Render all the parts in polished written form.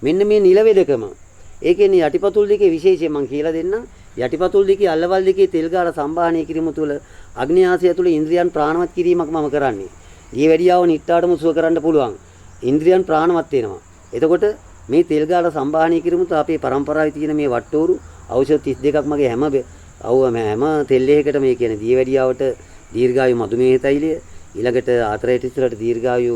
මෙන්න මේ නිල වෙදකම. ඒ කියන්නේ යටිපතුල් දෙකේ විශේෂය මම කියලා දෙන්නම්. යටිපතුල් දෙකේ අල්ලවල් දෙකේ තෙල් ගාලා සම්බාහනය කිරීම තුළ අග්න්‍යාසය තුළ ඉන්ද්‍රියන් ප්‍රාණවත් කිරීමක් මම කරන්නේ. දියවැඩියාව නිට්ටාටම සුව කරන්න පුළුවන්. ඉන්ද්‍රියන් ප්‍රාණවත් වෙනවා. එතකොට මේ තෙල් ගාලා සම්බාහනය කිරීම තුළ අපේ පරම්පරාවේ තියෙන මේ වට්ටෝරු ඖෂධ 32ක් මගේ හැම තෙල් එකකට මේ කියන්නේ දියවැඩියාවට දීර්ඝායු මధుමේහ තෛලය, ඊළඟට ආතරයිටිස් වලට දීර්ඝායු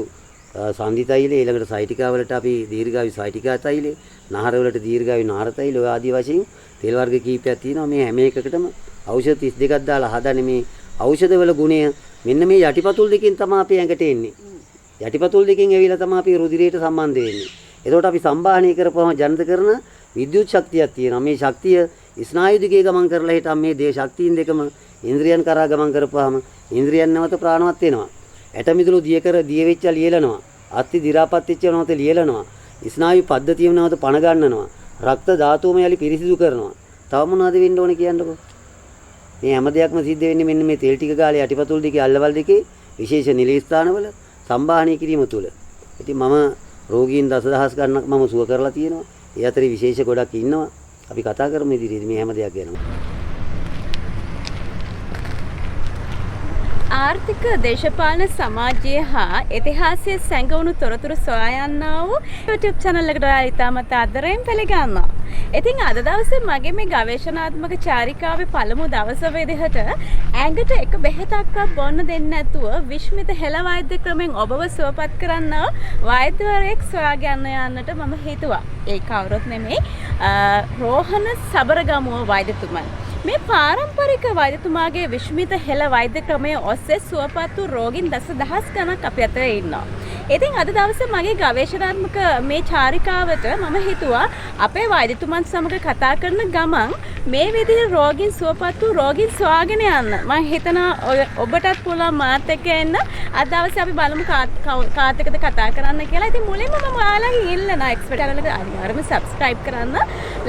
සන්ධි තෛලය, ඊළඟට සයිටිකා වලට අපි දීර්ඝායු සයිටිකා තෛලය, නහර වලට දීර්ඝායු නහර තෛලය ඔය ආදී වශයෙන් තෙල් වර්ග කීපයක් තියෙනවා. මේ හැම එකකටම ඖෂධ 32ක් දාලා හදන්නේ මේ ඖෂධ වල ගුණය මෙන්න මේ යටිපතුල් දෙකෙන් තමයි අපේ ඇඟට එන්නේ. යටිපතුල් දෙකෙන් ඇවිල්ලා තමයි අපි රුධිරයට සම්බන්ධ වෙන්නේ. එතකොට අපි සම්බාහනය කරපුවම ජනිත කරන විද්‍යුත් ශක්තියක් තියෙනවා. මේ ශක්තිය ස්නායු දිගේ ගමන් කරලා හිටම් මේ දේ ශක්තියින් දෙකම ඉන්ද්‍රියන් කරා ගමන් කරපුවාම ඉන්ද්‍රියන් නැවත ප්‍රාණවත් වෙනවා. ඇට මිදුළු දිය වෙච්ච ලියලනවා. අත්ති දි รา පත් වෙච්ච නැවත ලියලනවා. ස්නායු පද්ධතියම නැවත පණ ගන්නනවා. රක්ත ධාතුවම යලි පිරිසිදු කරනවා. තව මොනවද වෙන්න ඕනේ කියන්නකෝ. මේ හැම දෙයක්ම සිද්ධ වෙන්නේ මෙන්න මේ තෙල් ටික ගාලේ යටිපතුල් දෙකේ අල්ලවල් දෙකේ විශේෂ නිල ස්ථානවල සම්බාහනය කිරීම තුළ. ඉතින් මම රෝගීන් දසදහස් ගණනක් මම සුව කරලා තියෙනවා. ඒ අතරේ විශේෂ ගොඩක් ඉන්නවා. අපි කතා කරමු ඉදිරියේදී මේ හැම දෙයක් ගැන. ආර්ථික දේශපාලන සමාජීය හා ඉතිහාසයේ සැඟවුණු තොරතුරු සොයා යන්නා වූ YouTube channel එකට ඔයාලා ඉතාමත් ආදරයෙන් පිළිගන්නවා. ඉතින් අද දවසේ මගේ මේ ගවේෂණාත්මක චාරිකාවේ පළමු දවස වේදිහට ඇඟට එක බෙහෙතක්වත් බොන්න දෙන්නේ නැතුව විශ්මිත හෙළ වෛද්‍ය ක්‍රමෙන් ඔබව සුවපත් කරන්න වෛද්‍යවරයෙක් සොයාගෙන යන්නට මම හිතුවා. ඒ කවුරුත් නෙමෙයි රෝහණ සබරගමුව වෛද්‍යතුමන්. මේ පාරම්පරික වෛද්‍යතුමාගේ විශ්මිත හෙළ වෛද්‍ය ක්‍රමය ඔස්සේ සුවපත් වූ රෝගීන් දසදහස් ගණනක් අපි අතර ඉන්නවා. ඉතින් අද දවසේ මගේ ගවේෂණාත්මක මේ චාරිකාවට මම හිතුවා අපේ වෛද්‍යතුමන් සමග කතා කරන ගමන් මේ විදිහේ රෝගීන් සුවපත් වූ රෝගීන් සොයාගෙන යන්න. මම හිතනවා ඔබටත් පුළුවන් මාත් එක්ක එන්න. අද දවසේ අපි බලමු කාත් එක්කද කතා කරන්න කියලා. ඉතින් මුලින්ම මම ඔයාලගෙන් ඉල්ලනවා එක්ස්පර්ට් channel එකට අනිවාර්යයෙන්ම subscribe කරන්න.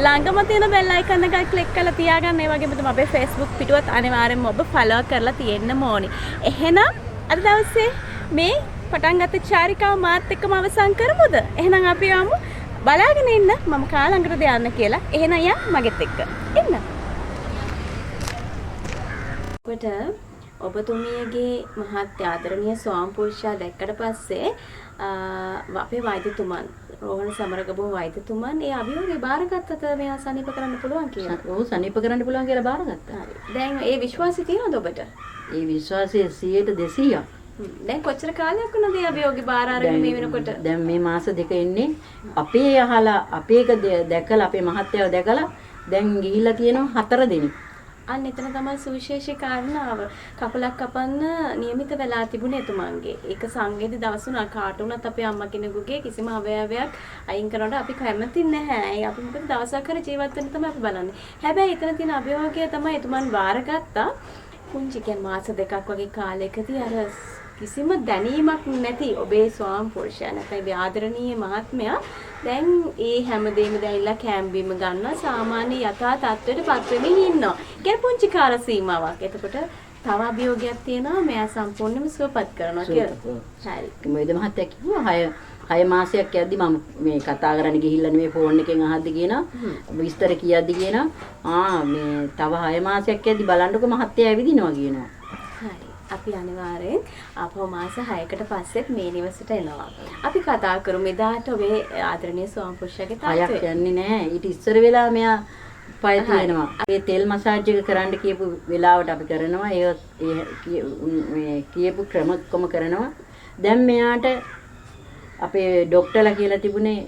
ළඟම තියෙන bell icon එක click කරලා තියාගන්න. ඒ වගේම තමයි අපේ Facebook පිටුවත් අනිවාර්යයෙන්ම ඔබ follow කරලා තියෙන්න ඕනේ. එහෙනම් අද දවසේ මේ පටන් ගත්ත චාරිකාව මාත් එක්කම අවසන් කරමුද? එහෙනම් අපි යමු. බලාගෙන ඉන්න මම කාලඟටද යන්න කියලා. එහෙනම් යා මගෙත් එක්ක. එන්න. කොට ඔබතුමියගේ මහත් ආදරණීය ස්වාමිපුරුෂයා දැක්කට පස්සේ අපේ වෛද්‍යතුමන් රෝහණ සමරගබෝ වෛද්‍යතුමන් ඒ අභියෝගය බාරගත්තද මෙයා සනීප කරන්න පුළුවන් කියලා? ඔව් සනීප කරන්න පුළුවන් කියලා බාරගත්තා. හරි. දැන් ඒ විශ්වාසය තියෙනවද ඔබට? ඒ විශ්වාසය 100ට 200ක්. දැන් කොච්චර කාලයක් වුණාද මේ අභියෝගය බාර අරගෙන මේ වෙනකොට? දැන් මේ මාස දෙක ඉන්නේ අපේ අහලා අපේක දැකලා අපේ මහත්තයව දැකලා දැන් ගිහිල්ලා තියෙනවා 4 දෙනෙක්. අන්න එතන තමයි සුවිශේෂී කාරණාව. කපලක් කපන්න નિયમિત වෙලා තිබුණේ එතුමන්ගේ. ඒක සංවේදී දවස් උනා කාට උනත් අපේ අම්මා කෙනෙකුගේ කිසිම අවයවයක් අයින් කරනකොට අපි කැමති නැහැ. ඒ අපි මොකද දවසක් හරි ජීවත් වෙන්න තමයි අපි බලන්නේ. හැබැයි එතන තියෙන අභියෝගය තමයි එතුමන් බාරගත්තා. පුංචි කියන්නේ මාස දෙකක් වගේ කාලයකදී අර කිසිම දැනීමක් නැති ඔබේ ස්වාම පුරුෂයා නැත්නම් ආදරණීය මහත්මයා දැන් ඒ හැමදේම දැයිලා කැම්බීම ගන්නවා සාමාන්‍ය යථා තත්ත්වයට පත් වෙමින් ඉන්නවා. ඒක පුංචි කාල සීමාවක්. එතකොට තව අභියෝගයක් තියෙනවා මෙයා සම්පූර්ණයෙන්ම සුවපත් කරනවා කියලා. හරි. මොයිද මහත්තයා කිව්වා 6 මාසයක් යද්දි මම මේ කතා කරන්න ගිහිල්ලා නෙමෙයි ෆෝන් එකෙන් අහද්දි කියනවා විස්තර කියද්දි කියනවා මේ තව 6 මාසයක් යද්දි බලන්නකො මහත්තයා ඇවිදිනවා කියනවා. හරි. අපි අනිවාර්යෙන් ආපහු මාස 6කට පස්සෙත් මේ නිවසට එනවා. අපි කතා කරමු එදාට ඔබේ ආදරණීය ස්වාමිපුරුෂයාගේ තාත්තේ. හයක් යන්නේ නැහැ. ඊට ඉස්සර වෙලා මෙයා පය තියෙනවා. ඒ තෙල් මසාජ් එක කරන්න කියපු වෙලාවට අපි කරනවා. ඒ කියපු ක්‍රම ඔක්කොම කරනවා. දැන් මෙයාට අපේ ડોක්ටර්ලා කියලා තිබුණේ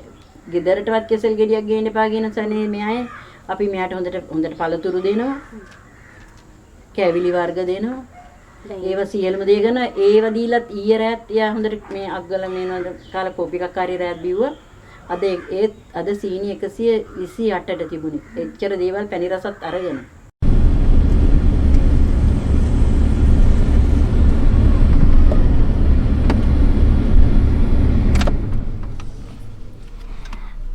ගෙදරටවත් කෙසෙල් ගෙඩියක් ගේන්න එපා කියන සනේ මෙයායි අපි මෙයාට හොඳට පළතුරු දෙනවා. කැවිලි වර්ග දෙනවා. ඒව සියලුම දේ ගන්න ඒව දීලත් ඊයේ රෑත් යා හොඳට මේ අග්ගල මේනවද කාලා කෝපි එකක් හරි රෑත් බිව්වා. අද සීනි 128ට තිබුණේ. එච්චර දේවල් පැණි රසත් අරගෙන.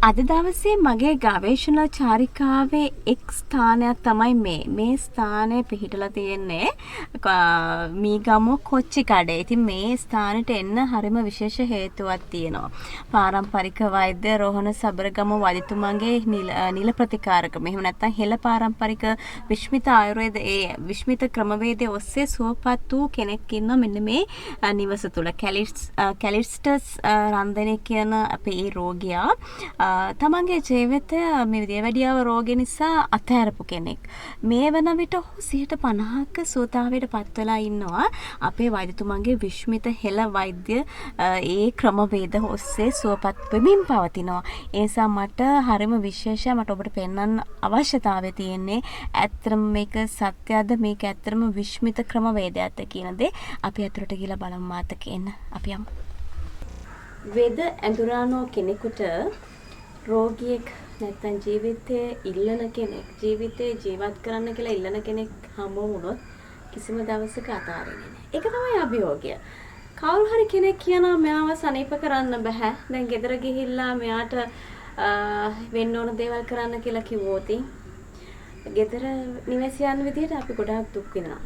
අද දවසේ මගේ ගවේෂණ චාරිකාවේ එක් ස්ථානයක් තමයි මේ ස්ථානය පිහිටලා තියෙන්නේ මීගමුව කොච්චිකඩේ. ඉතින් මේ ස්ථානෙට එන්න හරිම විශේෂ හේතුවක් තියෙනවා. පාරම්පරික වෛද්‍ය රෝහණ සබරගම වෛද්‍යතුමාගේ නිල ප්‍රතිකාරකම. එහෙම නැත්නම් හෙළ පාරම්පරික විශ්මිත ආයුර්වේද ඒ විශ්මිත ක්‍රමවේදයේ ඔස්සේ සුවපත් වූ කෙනෙක් ඉන්නවා මෙන්න මේ නිවස තුල. කැලිස්ටස් රන්දනේ කියන අපේ ඒ රෝගියා තමන්ගේ ජීවිතය මේ දේවැඩියාව රෝගය නිසා අතහැරපු කෙනෙක්. මේ වන විට ඔහු 50%ක සුවතාවයට පත් වෙලා ඉන්නවා. අපේ වෛද්‍යතුමාගේ විශ්මිත හෙළ වෛද්‍ය ඒ ක්‍රමවේද ඔස්සේ සුවපත් වෙමින් පවතිනවා. ඒ නිසා මට හරිම විශේෂයි. මට ඔබට පෙන්වන්න අවශ්‍යතාවය තියෙන්නේ ඇත්තම මේක සත්‍යද මේක ඇත්තම විශ්මිත ක්‍රමවේදයක්ද කියන දේ. අපි අතුරට ගිහලා බලමු මාතක එන්න. අපි යමු. වේද ඇඳුරානෝ කෙනෙකුට රෝගියෙක් නැත්නම් ජීවිතයේ ඉල්ලන කෙනෙක් ජීවිතේ ජීවත් කරන්න කියලා ඉල්ලන කෙනෙක් හමු වුණොත් කිසිම දවසක අතාරින්නේ නැහැ. ඒක තමයි අභියෝගය. කවුරු හරි කෙනෙක් කියනවා මෙයාව සනීප කරන්න බෑ. දැන් ගෙදර ගිහිල්ලා මෙයාට වෙන්න ඕන දේවල් කරන්න කියලා කිව්වොත් ගෙදර නිවැසියන් විදිහට අපි ගොඩාක් දුක් වෙනවා.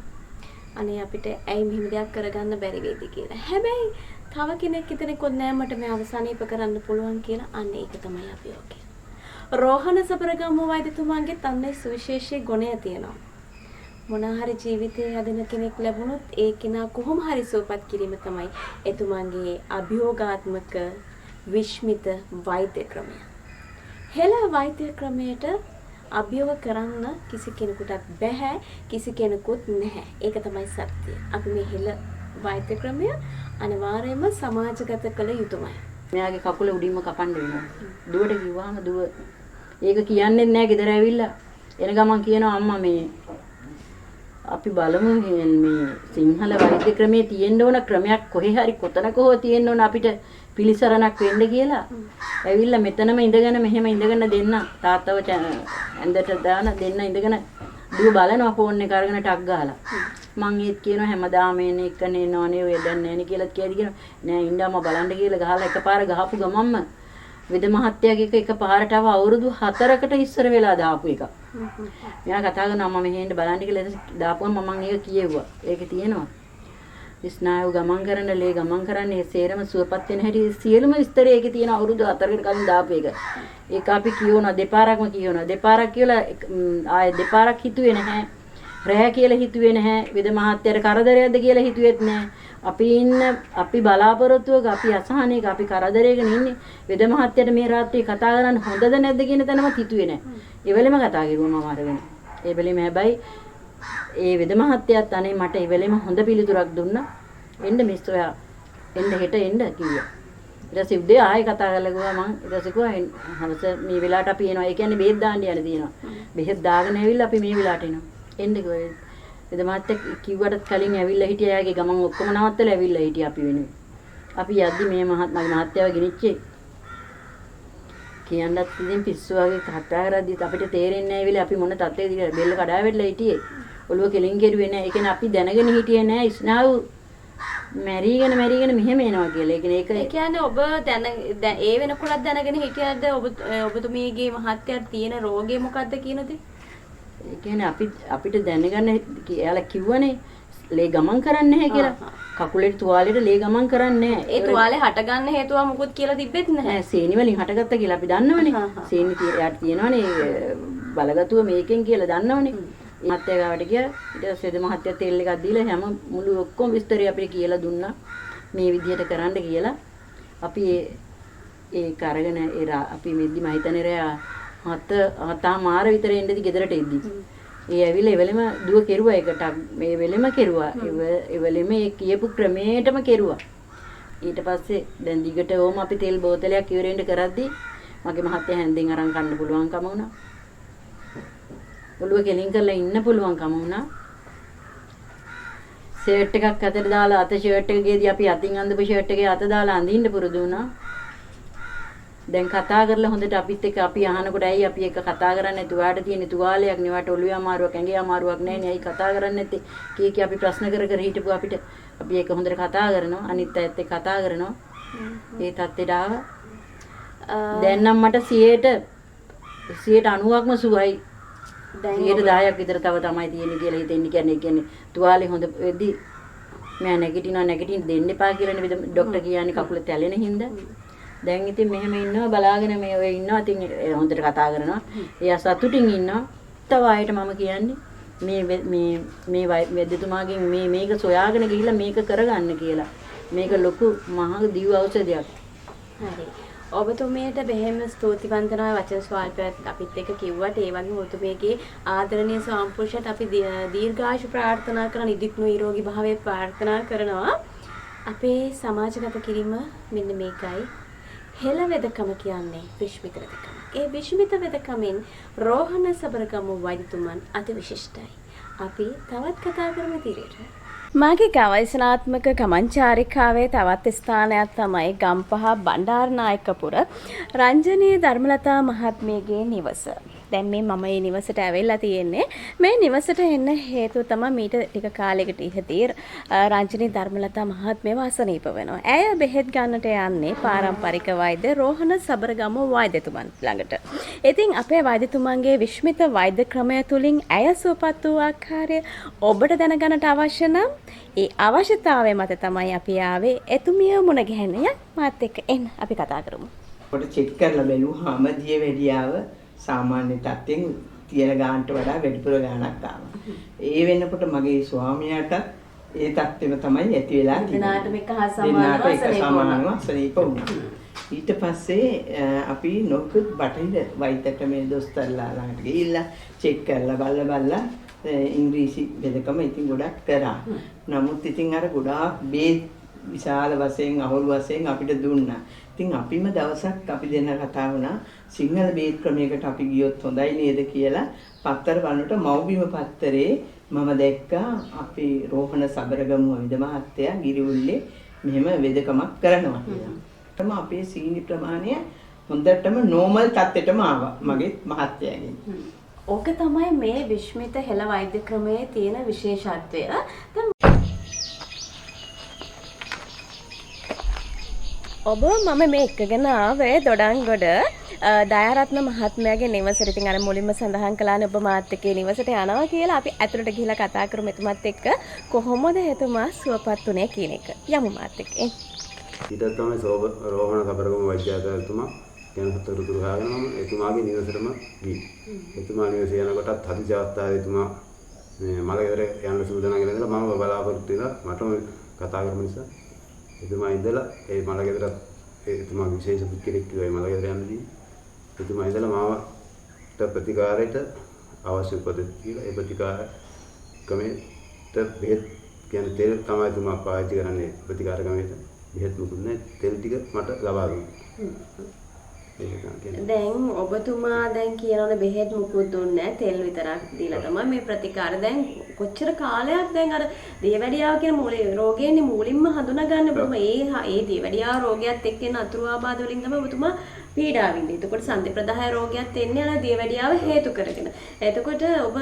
අනේ අපිට ඇයි මෙහෙම දෙයක් කරගන්න බැරි වෙයිද කියලා. හැබැයි තව කෙනෙක් හිතනකොත් නෑ මට මේ අවසානීප කරන්න පුළුවන් කියලා. අන්න ඒක තමයි අභියෝගය. රෝහණ සබරගම වෛද්‍යතුමාගේ තන්නේ සුවිශේෂී ගුණය තියෙනවා. මොනවා හරි ජීවිතයේ හදන කෙනෙක් ලැබුණොත් ඒ කෙනා කොහොම හරි සුවපත් කිරීම තමයි එතුමාගේ අභියෝගාත්මක විශ්මිත වෛද්‍ය ක්‍රමය. හෙළ වෛද්‍ය ක්‍රමයට අභියෝග කරන්න කිසි කෙනෙකුටත් බැහැ, කිසි කෙනෙකුත් නැහැ. ඒක තමයි සත්‍යය. අපි මේ හෙළ වෛද්‍ය ක්‍රමය අනිවාර්යයෙන්ම සමාජගත කළ යුතුමයි. මෙයාගේ කකුල උඩින්ම කපන්න වෙනවා. දුවට කිව්වහම දුව ඒක කියන්නේ නැහැ ගෙදර ඇවිල්ලා. එන ගමන් කියනවා අම්මා මේ අපි බලමු මේ සිංහල වෛද්‍ය ක්‍රමයේ තියෙන්න ඕන ක්‍රමයක් කොහේ හරි කොතනක හෝ තියෙන්න ඕන අපිට පිළිසරණක් වෙන්න කියලා. ඇවිල්ලා මෙතනම ඉඳගෙන මෙහෙම ඉඳගෙන දෙන්න තාත්තව ඇඳට දාන දෙන්න ඉඳගෙන දුව බලනවා ෆෝන් එක අරගෙන ටක් ගහලා. මං ඒත් කියනවා හැමදාම එන එක නේනෝනේ ඔය දැන් නෑනේ කියලා කියනවා. නෑ ඉඳන්ම බලන්න කියලා ගහලා එකපාර ගහපු ගමන්ම වෙද මහත්තයාගේ එකපාරට ආව අවුරුදු 4කට ඉස්සර වෙලා දාපු එක. මෙයා කතා කරනවා මම මෙහෙන්න බලන්න කියලා දාපුවම මම ඒක කියෙව්වා. ඒකේ තියෙනවා. ස්නායු ගමන් කරන ලේ ගමන් කරන්නේ සේරම සුවපත් වෙන හැටි සියලුම විස්තර ඒකේ තියෙන අවුරුදු 4කට කලින් දාපු එක. ඒක අපි කියවනවා දෙපාරක්ම කියවනවා. දෙපාරක් කියලා ආයෙ දෙපාරක් හිතුවේ නැහැ. රෑ කියලා හිතුවේ නැහැ. වෙද මහත්තයාට කරදරයක්ද කියලා හිතුවෙත් නැහැ. අපි බලාපොරොත්තුවක අපි අසහනයක අපි කරදරයකින් ඉන්නේ. වෙද මහත්තයාට මේ රාත්‍රියේ කතා කරන්න හොඳද නැද්ද කියන තැනවත් හිතුවේ නැහැ. ඒ වෙලෙම කතා කරුවා මම අරගෙන. ඒ වෙලෙම හැබැයි ඒ වෙද මහත්තයාත් අනේ මට ඒ වෙලෙම හොඳ පිළිතුරක් දුන්නා. එන්න මිස් ඔයා එන්න හෙට එන්න කිව්වා. ඊට පස්සේ උදේ ආයෙ කතා කරලා ගියා මං. ඊට පස්සේ කිව්වා හවස මේ වෙලාවට අපි එනවා. ඒ කියන්නේ බෙහෙත් දාන්න යන්න තියෙනවා. බෙහෙත් දාගෙන ඇවිල්ලා අපි මේ වෙලාවට එනවා. එන්න කිව්වා. වෙද මහත්තයා කිව්වටත් කලින් ඇවිල්ලා හිටියා. එයාගේ ගමන් ඔක්කොම නවත්තලා ඇවිල්ලා හිටියා අපි වෙනුවෙන්. අපි යද්දි මේ මගේ මහත්තයාව ගෙනිච්චේ කියන්නත් ඉතින් පිස්සු වගේ කතා කරද්දිත් අපිට තේරෙන්නේ නැහැ විල අපි මොන තත්ත්වෙද කියලා බෙල්ල කඩා වැටලා හිටියේ. ඔළුව කෙලින් කෙරුවේ නැහැ. ඒ කියන්නේ අපි දැනගෙන හිටියේ නැහැ ස්නායු මැරිගෙන මෙහෙම එනවා කියලා. ඒ කියන්නේ ඔබ දැන් ඒ වෙනකොටත් දැනගෙන හිටියද ඔබතුමීගේ මහත්තයාට තියෙන රෝගය මොකද්ද කියනද? ඒ කියන්නේ අපිට දැනගන්න එයාලා කිව්වනේ ලේ ගමන් කරන්නේ නැහැ කියලා. කකුලේ තුවාලෙට ලේ ගමන් කරන්නේ නැහැ. ඒ තුවාලේ හටගන්න හේතුව මොකුත් කියලා තිබෙත් නැහැ. සේනි වලින් හටගත්තා කියලා අපි දන්නවනේ. සේනි යාට තියෙනවනේ බලගතුව මේකෙන් කියලා දන්නවනේ. මහත්තයා ගාවට ගියා. ඊට පස්සේ දෙ මහත්තයා තෙල් එකක් දීලා හැම මුළු ඔක්කොම විස්තරය අපිට කියලා දුන්නා. මේ විදිහට කරන්න කියලා. අපි ඒ කරගෙන අපි මෙද්දි මම හිතන්නේ රෑ 7:00 විතර එන්නදී ගෙදරට එද්දි. ඒ ඇවිල්ලා එවෙලෙම දුව කෙරුවා ඒකට මේ වෙලෙම කෙරුවා. එවෙලෙම ඒ කියපු ක්‍රමයටම කෙරුවා. ඊට පස්සේ දැන් දිගට ඕම අපි තෙල් බෝතලයක් ඉවරෙන්න කරද්දී මගේ මහත්තයා හැන්දෙන් අරන් කන්න පුළුවන්කම වුණා. ඔළුව කෙලින් කරලා ඉන්න පුළුවන්කම වුණා. ෂර්ට් එකක් අතට දාලා අත ෂර්ට් එකේදී අපි අතින් අඳපු ෂර්ට් එකේ අත දාලා අඳින්න පුරුදු වුණා. දැන් කතා කරලා හොඳට අපිත් එක්ක අපි අහනකොට ඇයි අපි එක කතා කරන්නේ තුවාට තියෙන තුවාලයක් නෙවට ඔළුවේ අමාරුවක් ඇඟේ අමාරුවක් නැහැ නේ ඇයි කතා කරන්නේ නැත්තේ කී අපි ප්‍රශ්න කර හිටපුවා අපිට අපි ඒක හොඳට කතා කරනවා අනිත් අයත් එක්ක කතා කරනවා ඒ තත්ත්වයට ආවා දැන් නම් මට 90%ක්ම සුවයි. 10ක් විතර තව තමයි තියෙන්නේ කියලා හිතෙන්නේ. කියන්නේ තුවාලේ හොඳ වෙද්දි මම නැගිටින දෙන්න එපා කියලානේ ડોක්ටර් කියන්නේ කකුල තැලෙන හින්දා. දැන් ඉතින් මෙහෙම ඉන්නවා බලාගෙන මේ ඔය ඉන්නවා. ඉතින් හොඳට කතා කරනවා. එයා සතුටින් ඉන්නවා. තව ආයෙත් මම කියන්නේ මේ වෛද්‍යතුමාගෙන් මේක සොයාගෙන ගිහිල්ලා මේක කරගන්න කියලා. මේක ලොකු මහා දිව්‍ය ඖෂධයක්. හරි. ඔබතුමියට බෙහෙම ස්තුති වන්දනා වචන ස්වල්පයක් අපිත් එක්ක කිව්වට ඒ වගේම ඔබතුමියගේ ආදරණීය සම්පූර්ණයට අපි දීර්ඝායු ප්‍රාර්ථනා කරන ඉදිත් නිරෝගී භාවය ප්‍රාර්ථනා කරනවා. අපේ සමාජගත කිරීම මෙන්න මේකයි. හෙළ වෙදකම කියන්නේ විශ්මිත වෙදකම. ඒ විශ්මිත වෙදකමින් රෝහණ සබරගමු වෛද්‍යතුමන් අති විශිෂ්ටයි. අපි තවත් කතා කරමු ඉදිරියට. මාගේ ගවේෂණාත්මක ගමන්චාරිකාවේ තවත් ස්ථානයක් තමයි ගම්පහ බණ්ඩාරනායකපුර රංජනී ධර්මලතා මහත්මියගේ නිවස. දැන් මේ මම මේ නිවසට ඇවිල්ලා තියෙන්නේ. මේ නිවසට එන්න හේතුව තමයි මීට ටික කාලයකට ඉහතී රංජනී ධර්මලතා මහත්මියව අසනීප වෙනවා. ඇය බෙහෙත් ගන්නට යන්නේ පාරම්පරික වෛද්‍ය රෝහණ සබරගමු වෛද්‍යතුමන් ළඟට. ඉතින් අපේ වෛද්‍යතුමන්ගේ විශ්මිත වෛද්‍ය ක්‍රමය තුලින් ඇය සුවපත් වූ ආකාරය ඔබට දැනගන්නට අවශ්‍ය නම් ඒ අවශ්‍යතාවය මත තමයි අපි ආවේ. එතුමිය මුණ ගැහෙන්නේ මාත් එක්ක එන්න අපි කතා කරමු. කොට චෙක් කරලා බැලුවාම දිය වැඩියාව සාමාන්‍ය තත්ත්වෙන් තියෙන ගානට වඩා වැඩිපුර ගානක් ආවා. ඒ වෙනකොට මගේ ස්වාමියාට ඒ තත්ත්වෙම තමයි ඇති වෙලා තියෙන්නේ. දෙන්නාට එක සමානව අසනීප වුණා. ඊට පස්සේ අපි නොකුත් බටහිර වෛද්‍ය ක්‍රමයේ දොස්තරලා ළඟට ගිහිල්ලා චෙක් කරලා බලලා ඉංග්‍රීසි වෙදකම ඉතින් ගොඩක් කරා. නමුත් ඉතින් අර ගොඩාක් බේත් විශාල වශයෙන් අහවලු වශයෙන් අපිට දුන්නා. ඉතින් අපිම දවසක් අපි දෙන්න කතා වුණා සිංහල බේත් ක්‍රමයකට අපි ගියොත් හොඳයි නේද කියලා පත්තර බලනකොට මව්බිම පත්තරේ මම දැක්කා අපි රෝහණ සබරගමු විද මහත්තයා ගිරිඋල්ලේ මෙහෙම වෙදකමක් කරනවා කියලා. තම අපේ සීනි ප්‍රමාණය හොඳටම නෝමල් තත්ත්වයටම ආවා මගේ මහත්තයාගෙන්. ඕක තමයි මේ විශ්මිත හෙළ වෛද්‍ය ක්‍රමයේ තියෙන විශේෂත්වය. ඔබ මම මේ එක්කගෙන ආවේ දොඩංගොඩ දයාරත්න මහත්මයාගේ නිවසට. ඉතින් අර මුලින්ම සඳහන් කළානේ ඔබ මාත් එක්ක නිවසට යනවා කියලා. අපි ඇතුළට ගිහිල්ලා කතා කරමු එතුමත් එක්ක කොහොමද එතුමා සුවපත් වුනේ කියන එක. යමු මාත් එක්ක. ඊට තමයි රෝහණ සබරගමු වෛද්‍යතුමා කියන හතරුතුරු හාගෙන මම එතුමාගේ නිවසටම ගිහින්. එතුමා නිවසේ යනකොටත් හදිසි අවස්ථාවේ එතුමා මේ මලගෙදර යන්න සූදානම් වෙලා ඉඳලා මම බලාපොරොත්තු වෙලා මටම කතා කරමු නිසා එතුමා ඉඳලා ඒ මලගෙදරත් එතුමා විශේෂ පුද්ගලෙක් කිව්වා මේ මලගෙදර යන්නදී. එතුමා ඉඳලා මාවට ප්‍රතිකාරයට අවශ්‍ය උපදෙස් දීලා ඒ ප්‍රතිකාර ක්‍රමයට බෙහෙත් කියන්නේ තෙල් තමයි එතුමා පාවිච්චි කරන්නේ ප්‍රතිකාර ක්‍රමයට. බෙහෙත් මුකුත් නැහැ තෙල් ටික මට ලබා දුන්නා. දැන් ඔබතුමා දැන් කියනවානේ බෙහෙත් මුකුත් දුන්නේ නැහැ තෙල් විතරක් දීලා තමයි මේ ප්‍රතිකාර. දැන් කොච්චර කාලයක් දැන් අර දියවැඩියාව කියන රෝගයනේ මූලින්ම හඳුනාගන්න ඔබතුමා ඒ දියවැඩියාව රෝගයත් එක්ක එන අතුරු ආබාධ වලින් තමයි ඔබතුමා පීඩා විඳින්නේ. එතකොට සන්ධි ප්‍රදාහය රෝගයත් එන්නේ අර දියවැඩියාව හේතු කරගෙන. එතකොට ඔබ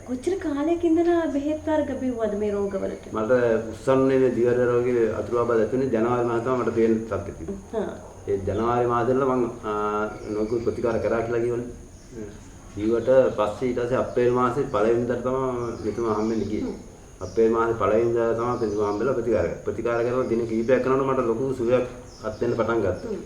කොච්චර කාලයක ඉඳලා බෙහෙත් වර්ග බිව්වද මේ රෝගවලට? මට උස්සන්නේ දියවැඩියාව රෝගයේ අතුරු ආබාධ ඇතුනේ ජනවාරි මාසෙ තමයි මට තේරෙන තත්ත්වෙ තිබුණා. ඒ ජනවාරි මාසෙල මම නොයෙකුත් ප්‍රතිකාර කරා කියලා කියවනේ. ඊවට පස්සේ ඊට පස්සේ අප්‍රේල් මාසේ පළවෙනිදාට තමයි මෙතුමා හම්බෙන්නේ ගියේ. අප්‍රේල් මාසේ පළවෙනිදා තමයි මෙතුමා හම්බෙලා ප්‍රතිකාර කරා. ප්‍රතිකාර කරලා දින කිහිපයක් කරනකොට මට ලොකු සුවයක් අත් වෙන්න පටන් ගත්තා.